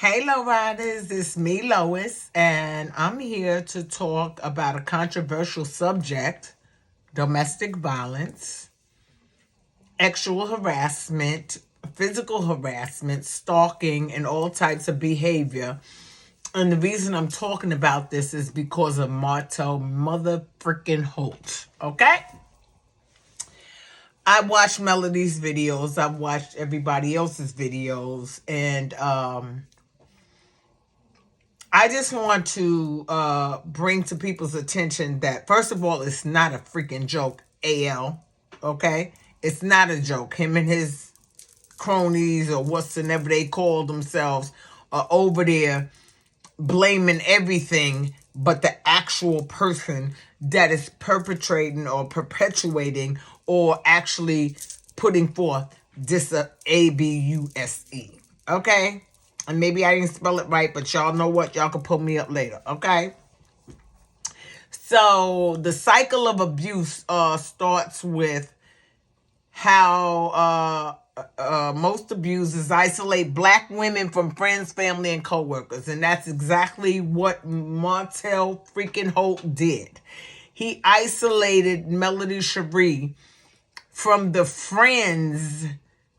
Hey, Lo-Ryders, it's me, Lois, and I'm here to talk about a controversial subject: domestic violence, sexual harassment, physical harassment, stalking, and all types of behavior. And the reason I'm talking about this is because of Martell mother freaking Holt, okay? I watched Melody's videos, I've watched everybody else's videos, and I just want to bring to people's attention that, first of all, it's not a freaking joke, AL, okay? It's not a joke. Him and his cronies, or whatsoever they call themselves, are over there blaming everything but the actual person that is perpetrating or perpetuating or actually putting forth this abuse, okay? And maybe I didn't spell it right, but y'all know what? Y'all can pull me up later, okay? So the cycle of abuse starts with how most abusers isolate black women from friends, family, and coworkers. And that's exactly what Martell freaking Holt did. He isolated Melody Shari from the friends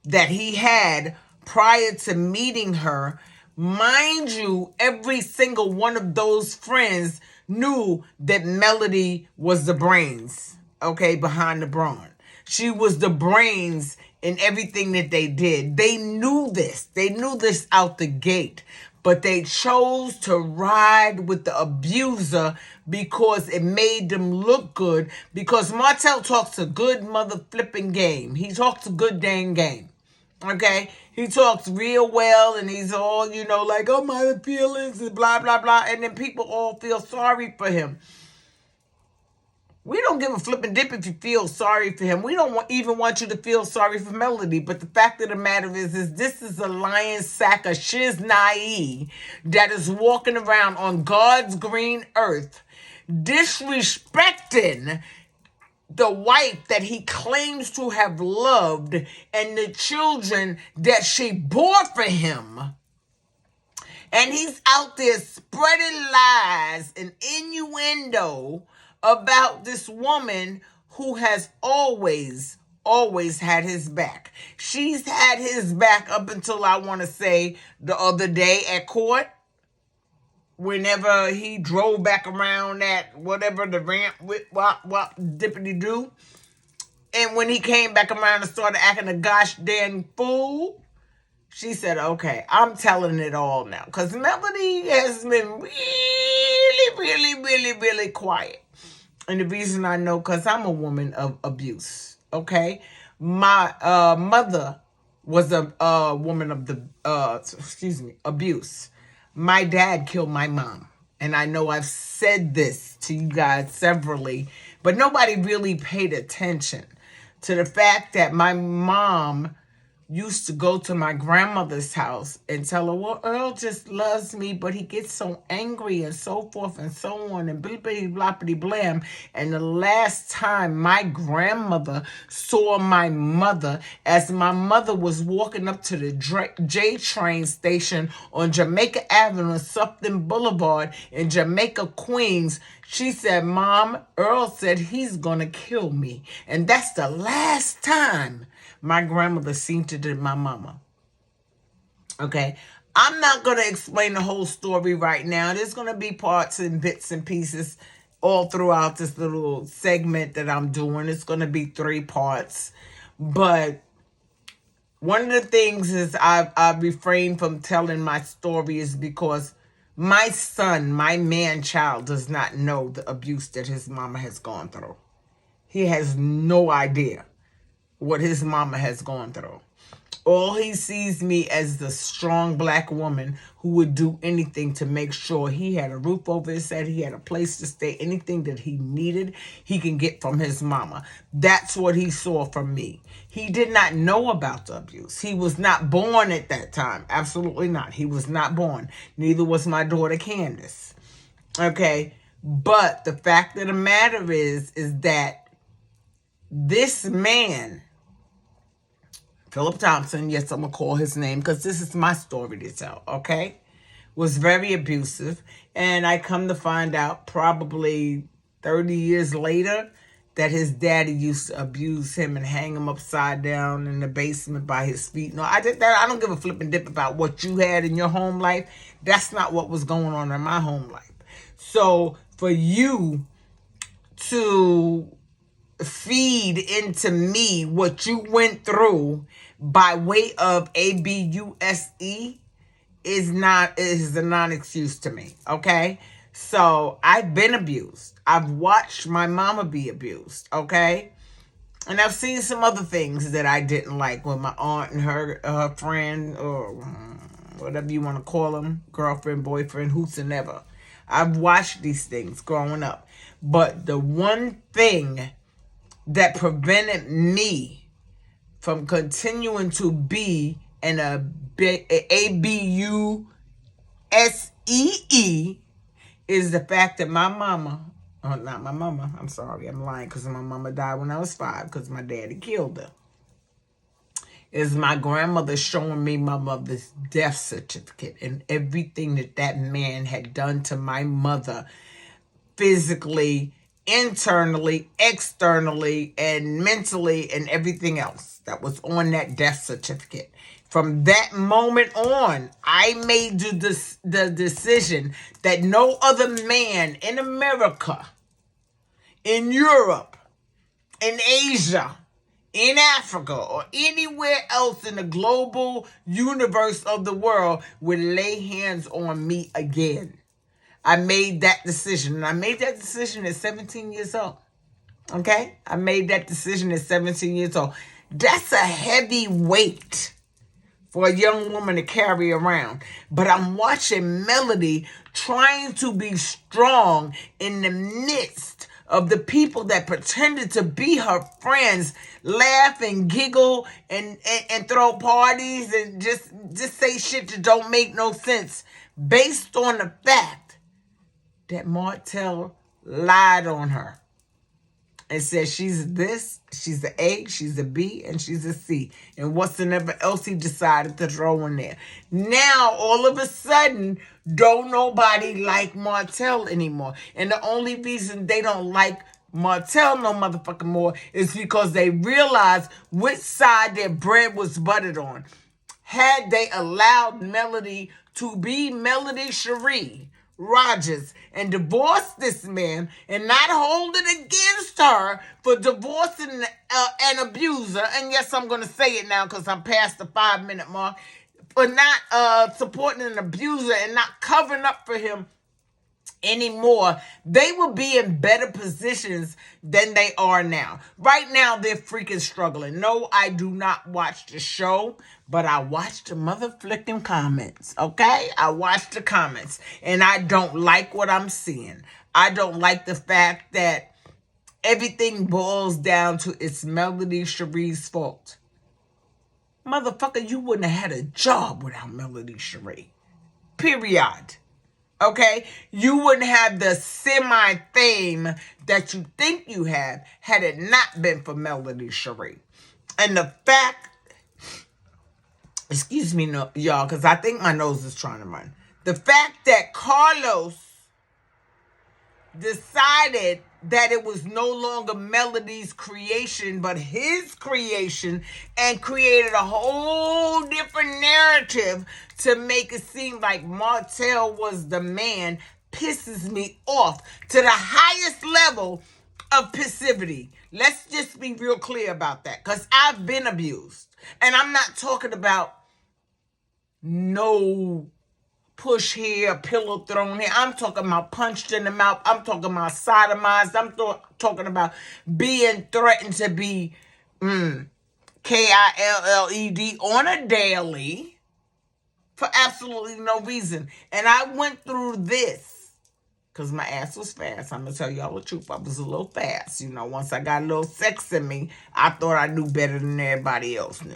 that he had prior to meeting her. Mind you, every single one of those friends knew that Melody was the brains, okay, behind the brawn. She was the brains in everything that they did. They knew this. They knew this out the gate. But they chose to ride with the abuser because it made them look good. Because Martell talks a good mother flipping game. He talks a good dang game. Okay? He talks real well, and he's all, like, oh, my feelings and blah, blah, blah. And then people all feel sorry for him. We don't give a flipping dip if you feel sorry for him. We don't even want you to feel sorry for Melody. But the fact of the matter is this is a lion sack of shiznai that is walking around on God's green earth, disrespecting the wife that he claims to have loved and the children that she bore for him. And he's out there spreading lies and innuendo about this woman who has always had his back. She's had his back up until, I want to say, the other day at court. Whenever he drove back around that whatever the ramp with wop dippity do. And when he came back around and started acting a gosh dang fool, she said, okay, I'm telling it all now. Because Melody has been really quiet. And the reason I know, because I'm a woman of abuse, okay? My mother was a woman of the, abuse. My dad killed my mom. And I know I've said this to you guys severally, but nobody really paid attention to the fact that my mom used to go to my grandmother's house and tell her, well, Earl just loves me, but he gets so angry and so forth and so on and blippity bloppity blam. And the last time my grandmother saw my mother, as my mother was walking up to the J train station on Jamaica Avenue, Sufton Boulevard in Jamaica, Queens, she said, Mom, Earl said he's going to kill me. And that's the last time my grandmother seen to my mama. Okay? I'm not going to explain the whole story right now. There's going to be parts and bits and pieces all throughout this little segment that I'm doing. It's going to be 3 parts. But one of the things is I've refrained from telling my story is because my son, my man-child, does not know the abuse that his mama has gone through. He has no idea what his mama has gone through. All he sees me as the strong black woman who would do anything to make sure he had a roof over his head, he had a place to stay, anything that he needed, he can get from his mama. That's what he saw from me. He did not know about the abuse. He was not born at that time. Absolutely not. He was not born. Neither was my daughter Candace. Okay? But the fact of the matter is that this man, Philip Thompson, yes, I'm going to call his name because this is my story to tell, okay? was very abusive. And I come to find out probably 30 years later that his daddy used to abuse him and hang him upside down in the basement by his feet. No, I don't give a flipping dip about what you had in your home life. That's not what was going on in my home life. So for you to feed into me what you went through by way of ABUSE is a non-excuse to me, okay? So I've been abused. I've watched my mama be abused, okay? And I've seen some other things that I didn't like with my aunt and her friend, or whatever you want to call them, girlfriend, boyfriend, whosoever. I've watched these things growing up. But the one thing that prevented me from continuing to be an ABUSEE is the fact that my mama, not my mama, I'm sorry, I'm lying because my mama died when I was 5 because my daddy killed her, is my grandmother showing me my mother's death certificate and everything that man had done to my mother physically, internally, externally, and mentally, and everything else that was on that death certificate. From that moment on, I made the decision that no other man in America, in Europe, in Asia, in Africa, or anywhere else in the global universe of the world would lay hands on me again. I made that decision. And I made that decision at 17 years old. Okay? I made that decision at 17 years old. That's a heavy weight for a young woman to carry around. But I'm watching Melody trying to be strong in the midst of the people that pretended to be her friends, laugh and giggle and throw parties and just say shit that don't make no sense based on the fact that Martell lied on her and said she's this, she's an A, she's a B, and she's a C. And whatsoever else he decided to throw in there. Now, all of a sudden, don't nobody like Martell anymore. And the only reason they don't like Martell no motherfucking more is because they realize which side their bread was buttered on. Had they allowed Melody to be Melody Shari Rogers and divorce this man and not hold it against her for divorcing an abuser, and yes, I'm going to say it now because I'm past the 5-minute mark, for not supporting an abuser and not covering up for him anymore, they will be in better positions than they are now. Right now, they're freaking struggling. No, I do not watch the show, but I watch the motherfucking comments, okay? I watch the comments, and I don't like what I'm seeing. I don't like the fact that everything boils down to it's Melody Shari's fault. Motherfucker, you wouldn't have had a job without Melody Shari. Period. Okay? You wouldn't have the semi-fame that you think you have had it not been for Melody Shari. And the fact, excuse me, y'all, because I think my nose is trying to run. The fact that Carlos decided that it was no longer Melody's creation, but his creation, and created a whole different narrative to make it seem like Martell was the man, pisses me off to the highest level of passivity. Let's just be real clear about that, because I've been abused. And I'm not talking about no push here, pillow thrown here. I'm talking about punched in the mouth. I'm talking about sodomized. I'm talking about being threatened to be KILLED on a daily for absolutely no reason. And I went through this because my ass was fast. I'm going to tell y'all the truth. I was a little fast. You know, once I got a little sex in me, I thought I knew better than everybody else knew.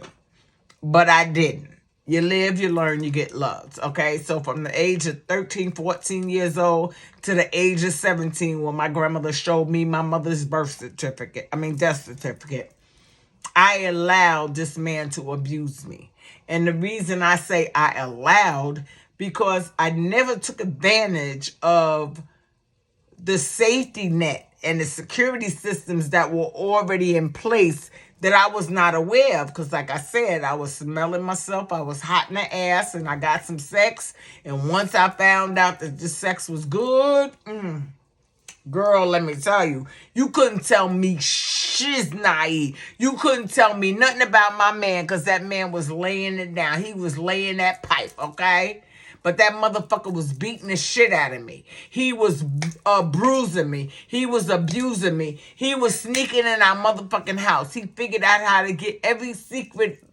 But I didn't. You live, you learn, you get loved, okay? So from the age of 13, 14 years old to the age of 17 when my grandmother showed me my mother's death certificate, I allowed this man to abuse me. And the reason I say I allowed, because I never took advantage of the safety net and the security systems that were already in place that I was not aware of. Because like I said, I was smelling myself. I was hot in the ass and I got some sex. And once I found out that the sex was good, girl, let me tell you, you couldn't tell me shiznai. You couldn't tell me nothing about my man because that man was laying it down. He was laying that pipe, okay? But that motherfucker was beating the shit out of me. He was bruising me. He was abusing me. He was sneaking in our motherfucking house. He figured out how to get every secret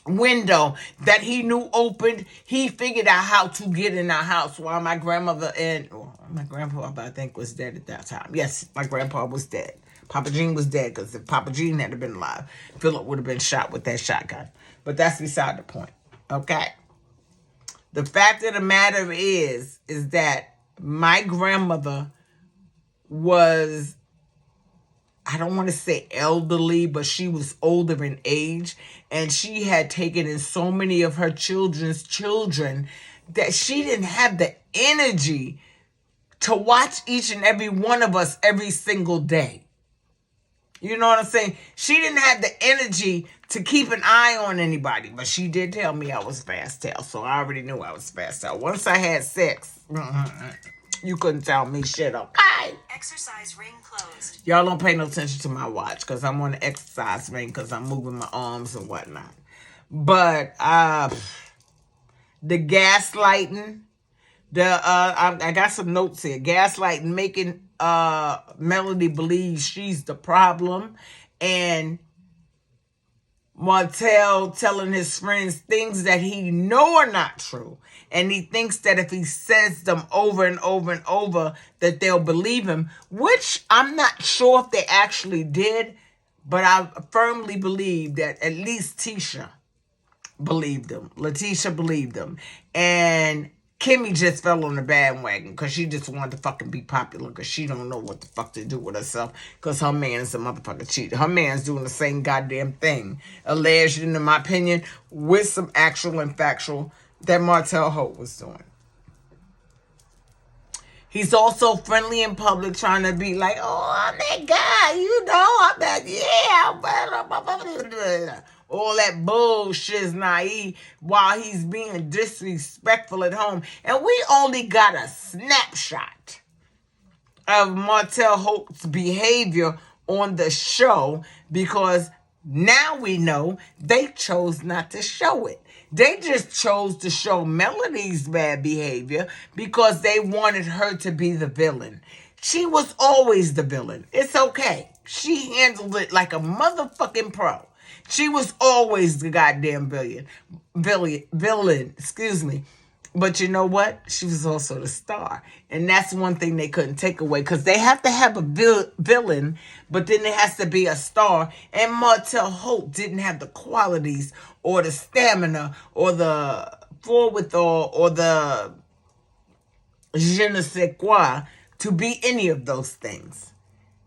window that he knew opened. He figured out how to get in our house while my grandmother and my grandpa, I think, was dead at that time. Yes, my grandpa was dead. Papa Gene was dead because if Papa Gene had been alive, Philip would have been shot with that shotgun. But that's beside the point. Okay? The fact of the matter is that my grandmother was, I don't want to say elderly, but she was older in age. And she had taken in so many of her children's children that she didn't have the energy to watch each and every one of us every single day. You know what I'm saying? She didn't have the energy to keep an eye on anybody. But she did tell me I was fast tail. So I already knew I was fast tail. Once I had sex, you couldn't tell me shit, okay? Exercise ring closed. Y'all don't pay no attention to my watch because I'm on the exercise ring because I'm moving my arms and whatnot. But the gaslighting, I got some notes here. Gaslighting, making Melody believe she's the problem, and Martell telling his friends things that he know are not true. And he thinks that if he says them over and over and over, that they'll believe him, which I'm not sure if they actually did, but I firmly believe that at least Tisha believed him. Letitia believed him. And Kimmy just fell on the bandwagon because she just wanted to fucking be popular because she don't know what the fuck to do with herself because her man is a motherfucking cheater. Her man's doing the same goddamn thing, alleged, in my opinion, with some actual and factual that Martell Holt was doing. He's also friendly in public, trying to be like, oh, I'm that guy, you know, I'm that, yeah, all that bullshit is naive while he's being disrespectful at home. And we only got a snapshot of Martell Holt's behavior on the show because now we know they chose not to show it. They just chose to show Melody's bad behavior because they wanted her to be the villain. She was always the villain. It's okay. She handled it like a motherfucking pro. She was always the goddamn villain, excuse me. But you know what? She was also the star. And that's one thing they couldn't take away. Because they have to have a villain, but then there has to be a star. And Martell Holt didn't have the qualities or the stamina or the forethought or the je ne sais quoi to be any of those things.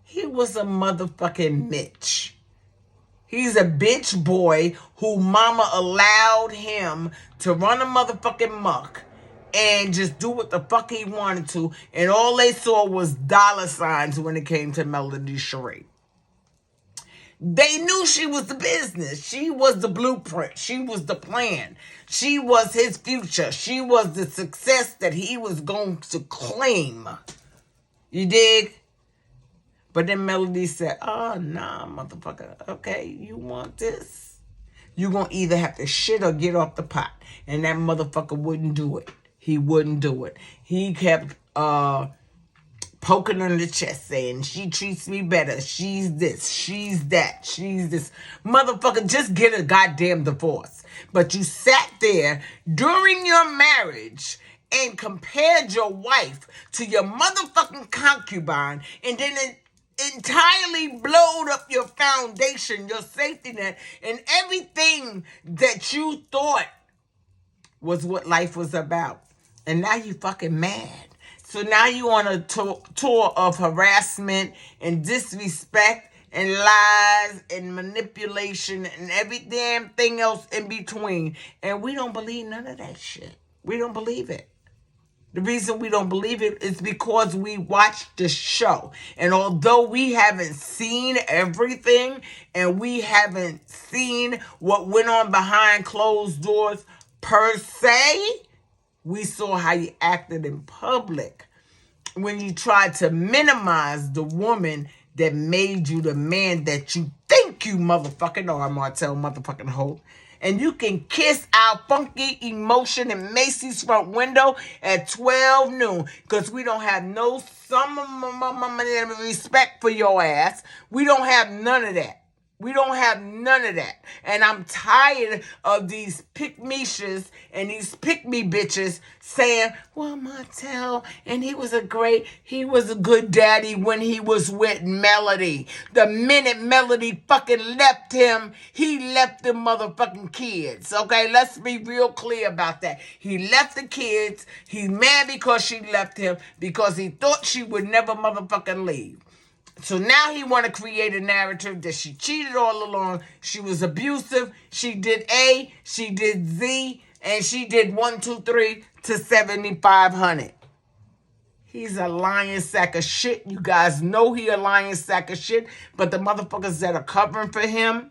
He was a motherfucking Mitch. He's a bitch boy who mama allowed him to run a motherfucking muck and just do what the fuck he wanted to. And all they saw was dollar signs when it came to Melody Shari. They knew she was the business. She was the blueprint. She was the plan. She was his future. She was the success that he was going to claim. You dig? But then Melody said, oh, nah, motherfucker. Okay, you want this? You're going to either have to shit or get off the pot. And that motherfucker wouldn't do it. He wouldn't do it. He kept poking on the chest saying, she treats me better. She's this. She's that. She's this. Motherfucker, just get a goddamn divorce. But you sat there during your marriage and compared your wife to your motherfucking concubine and then entirely blowed up your foundation, your safety net, and everything that you thought was what life was about. And now you fucking mad. So now you on a tour of harassment and disrespect and lies and manipulation and every damn thing else in between. And we don't believe none of that shit. We don't believe it. The reason we don't believe it is because we watched the show. And although we haven't seen everything and we haven't seen what went on behind closed doors per se, we saw how you acted in public when you tried to minimize the woman that made you the man that you think you motherfucking are, Martell motherfucking Holt. And you can kiss our funky emotion in Macy's front window at 12 noon. Because we don't have no respect for your ass. We don't have none of that. We don't have none of that. And I'm tired of these pick-me-shas and these pick-me bitches saying, well, Martell, and he was a good daddy when he was with Melody. The minute Melody fucking left him, he left the motherfucking kids. Okay, let's be real clear about that. He left the kids. He's mad because she left him because he thought she would never motherfucking leave. So now he want to create a narrative that she cheated all along. She was abusive. She did A, she did Z, and she did 1, 2, 3 to 7,500. He's a lying sack of shit. You guys know he a lying sack of shit. But the motherfuckers that are covering for him,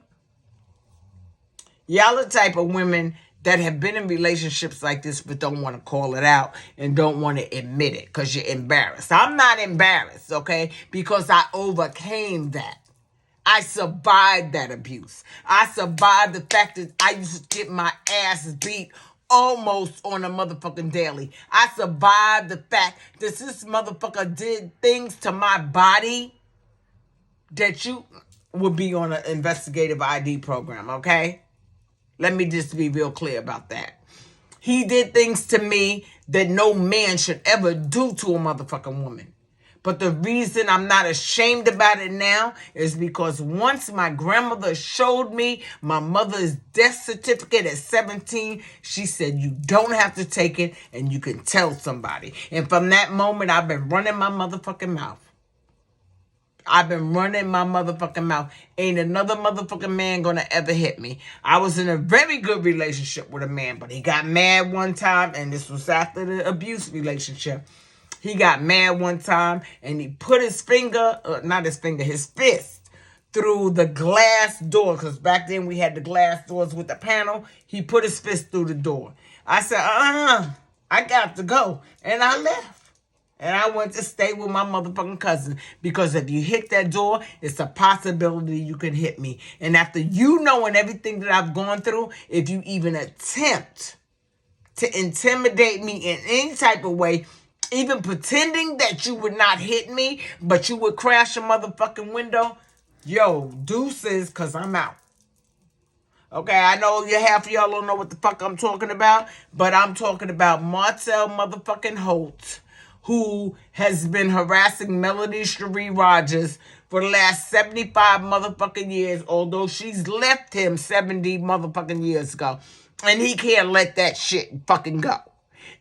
y'all the type of women that have been in relationships like this but don't want to call it out and don't want to admit it because you're embarrassed. I'm not embarrassed, okay? Because I overcame that. I survived that abuse. I survived the fact that I used to get my ass beat almost on a motherfucking daily. I survived the fact that this motherfucker did things to my body that you would be on an investigative ID program, okay? Let me just be real clear about that. He did things to me that no man should ever do to a motherfucking woman. But the reason I'm not ashamed about it now is because once my grandmother showed me my mother's death certificate at 17, she said, you don't have to take it and you can tell somebody. And from that moment, I've been running my motherfucking mouth. I've been running my motherfucking mouth. Ain't another motherfucking man gonna ever hit me. I was in a very good relationship with a man, but he got mad one time, and this was after the abuse relationship. He got mad one time, and he put his his fist through the glass door, because back then we had the glass doors with the panel. He put his fist through the door. I said, I got to go. And I left. And I went to stay with my motherfucking cousin. Because if you hit that door, it's a possibility you can hit me. And after you knowing everything that I've gone through, if you even attempt to intimidate me in any type of way, even pretending that you would not hit me, but you would crash a motherfucking window, yo, deuces, because I'm out. Okay, I know half of y'all don't know what the fuck I'm talking about, but I'm talking about Martell motherfucking Holt, who has been harassing Melody Shari Rogers for the last 75 motherfucking years, although she's left him 70 motherfucking years ago. And he can't let that shit fucking go.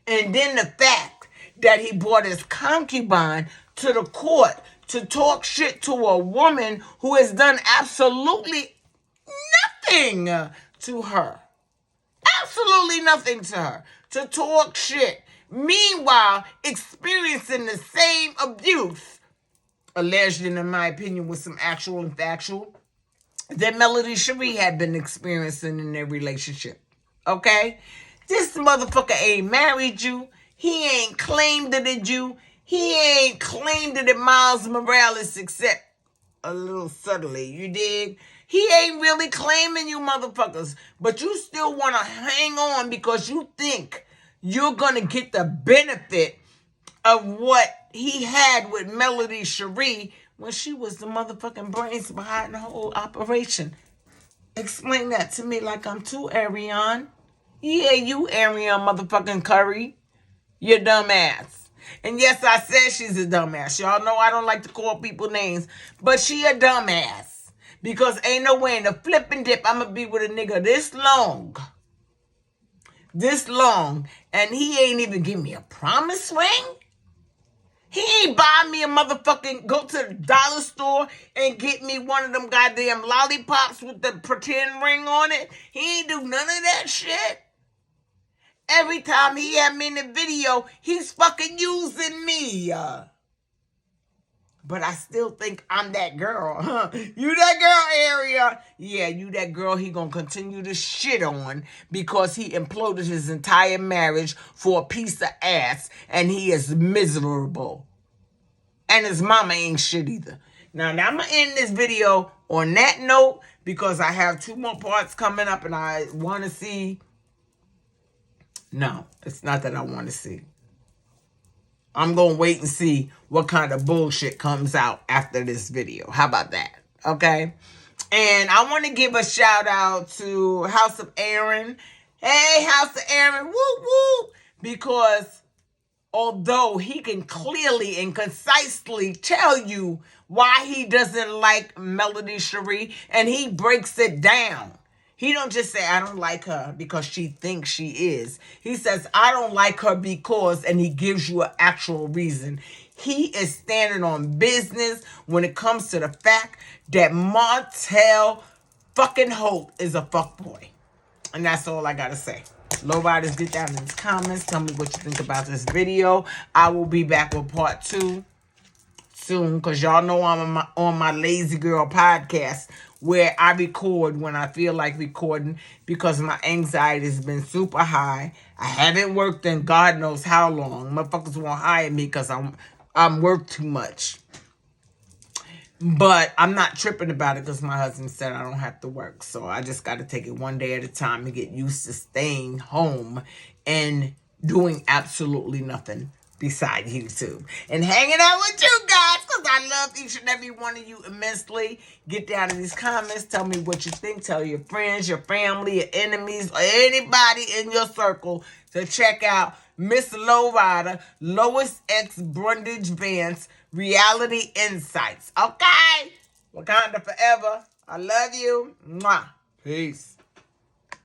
And then the fact that he brought his concubine to the court to talk shit to a woman who has done absolutely nothing to her. Absolutely nothing to her. To talk shit. Meanwhile, experiencing the same abuse, alleged in my opinion with some actual and factual, that Melody Shari had been experiencing in their relationship. Okay? This motherfucker ain't married you. He ain't claimed it at you. He ain't claimed it at Miles Morales except a little subtly. You dig? He ain't really claiming you motherfuckers. But you still want to hang on because you think you're going to get the benefit of what he had with Melody Shari when she was the motherfucking brains behind the whole operation. Explain that to me like I'm too Ariane. Yeah, you Ariane motherfucking Curry. You dumbass. And yes, I said she's a dumbass. Y'all know I don't like to call people names. But she a dumbass. Because ain't no way in the flip and dip I'm going to be with a nigga this long. And he ain't even give me a promise ring? He ain't buy me a motherfucking, go to the dollar store and get me one of them goddamn lollipops with the pretend ring on it. He ain't do none of that shit. Every time he had me in the video, he's fucking using me. But I still think I'm that girl. Huh? You that girl, area. Yeah, you that girl he gonna continue to shit on because he imploded his entire marriage for a piece of ass and he is miserable. And his mama ain't shit either. Now I'm gonna end this video on that note because I have 2 more parts coming up and I want to see. No, it's not that I want to see. I'm going to wait and see what kind of bullshit comes out after this video. How about that? Okay? And I want to give a shout out to House of Aaron. Hey, House of Aaron. Woo, woo. Because although he can clearly and concisely tell you why he doesn't like Melody Shari, and he breaks it down. He don't just say, I don't like her because she thinks she is. He says, I don't like her because, and he gives you an actual reason. He is standing on business when it comes to the fact that Martell fucking Holt is a fuckboy. And that's all I got to say. Lo-Ryders, get down in the comments. Tell me what you think about this video. I will be back with part 2 soon because y'all know I'm on my Lazy Girl podcast where I record when I feel like recording because my anxiety has been super high. I haven't worked in God knows how long. Motherfuckers won't hire me because I'm worth too much. But I'm not tripping about it because my husband said I don't have to work. So I just got to take it one day at a time and get used to staying home and doing absolutely nothing beside YouTube. And hanging out with you guys because I love each and every one of you immensely. Get down in these comments. Tell me what you think. Tell your friends, your family, your enemies, or anybody in your circle to check out Miss Lo-Ryder, Lois X Brundage Vance, Reality Insights. Okay? Wakanda forever. I love you. Mwah. Peace.